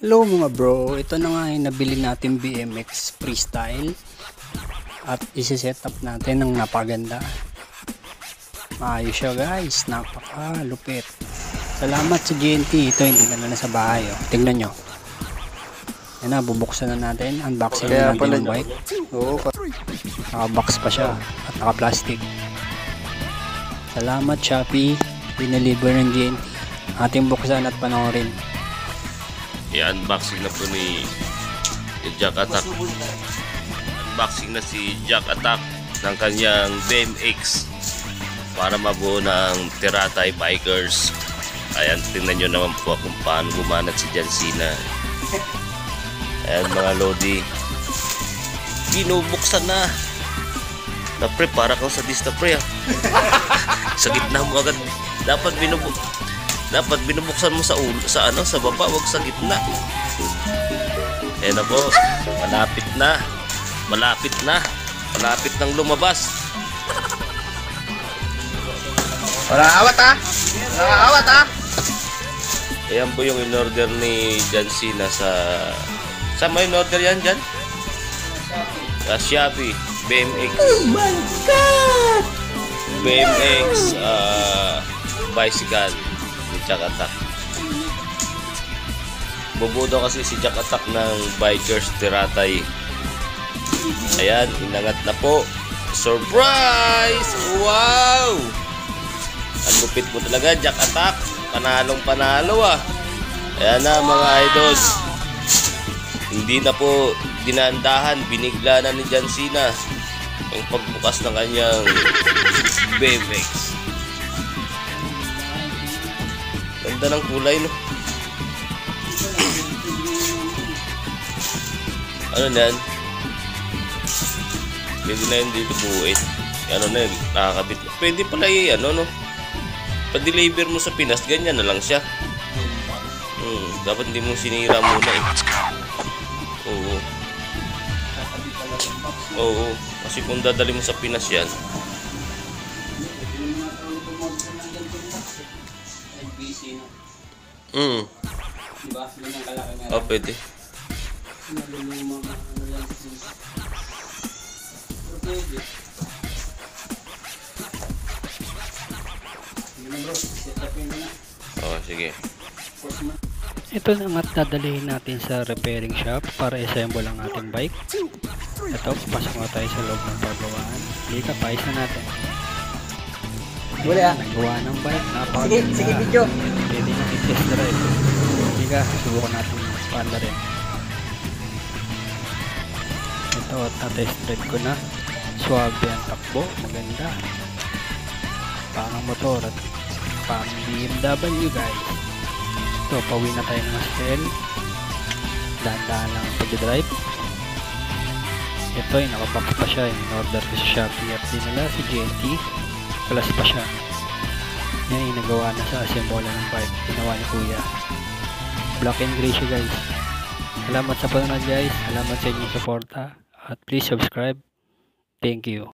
Hello mga bro, ito na nga yung nabili natin BMX Freestyle at isi-set up natin ng napaganda. Maayos siya guys, napaka-lupit. Salamat sa GNT, ito hindi na nasa bahay oh. Tingnan nyo. Yan na, bubuksan na natin, unboxing na natin yung bike. Oo, naka-box pa siya at naka-plastic. Salamat Shopee, dineliver ng GNT. Ating buksan at panoorin. I-unboxing na po ni Jack Attack. Unboxing na si Jack Attack ng kanyang BMX para mabuo ng Tiratay Bikers. Ayan, tingnan nyo naman po kung paano gumanat si John Cena. Ayan mga Lodi, binubuksan na. Na pre, para kang sadista pre ah. Sa gitna mo agad. Dapat binubuksan mo sa ulo, sa baba, wag sa gitna. Ayan na po, malapit nang lumabas. Wala awat ha. Ayan po yung in-order ni John Cena sa may in-order yan dyan? Sa Shopee, BMX. Oh my God! BMX bicycle ni Jack Attack. Bubuo daw kasi si Jack Attack ng Bikers Tiratay. Ayan, inangat na po. Surprise! Wow! Ang lupit mo talaga, Jack Attack. Panalong panalo ah. Ayan na mga idol. Hindi na po dinandahan, binigla na ni John Cena ang pagbukas ng kanyang BMX. Ganda ng kulay no. Ano na yan? Pwede na yun dito buuin. Ano na yun? Nakakabit. Pwede pala no? Pa-deliver mo sa Pinas, ganyan na lang siya. Dapat hindi mo sinira muna eh. Oo. Kasi kung dadali mo sa Pinas yan. Diba? Ganyan kalaki nga. Oh, pwede. Oh, sige. Ito na nga't dadalhin natin sa repairing shop para assemble ang ating bike. Ito, pasok na tayo sa loob ng pagawaan. Lika, paayos na natin. Wala ah. Nagawa ng bike, Sige video. pwede na i-test drive. Lika, subukan natin paanda rin. Ito, test drive ko na. Suwabe ang takbo, maganda. Parang motor at parang BMW guys. Ito, pauwi na tayo ng hostel. Dahan-dahan lang ang pag-drive. Ito ay nakabox pa siya, in-order ko sa Shopee at dinala si GNT. Plus pa siya. Yan ay nagawa na sa assemble ng bike. Ginawa ni Kuya. Black and gray siya guys. Salamat sa panonood guys. Salamat sa inyong suporta. At please subscribe. Thank you.